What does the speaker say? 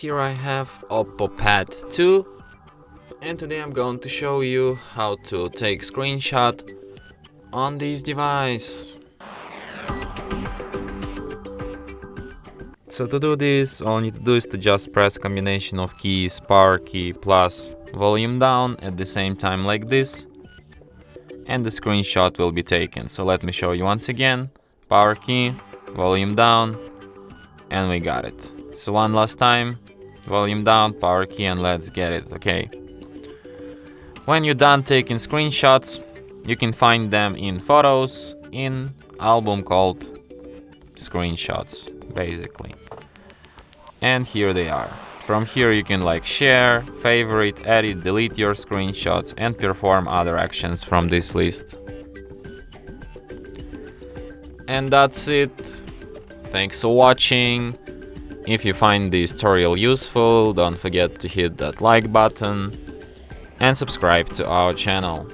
here I have OPPO Pad 2, and today I'm going to show you how to take screenshot on this device. So to do this, all you need to do is to just press combination of keys, power key plus volume down at the same time like this, and the screenshot will be taken. So let me show you once again. Power key, volume down, and we got it. So one last time, volume down, power key, and let's get it, okay? When you're done taking screenshots, you can find them in photos, in album called screenshots, basically. And here they are. From here you can share, favorite, edit, delete your screenshots, and perform other actions from this list. And that's it. Thanks for watching. If you find this tutorial useful, don't forget to hit that like button and subscribe to our channel.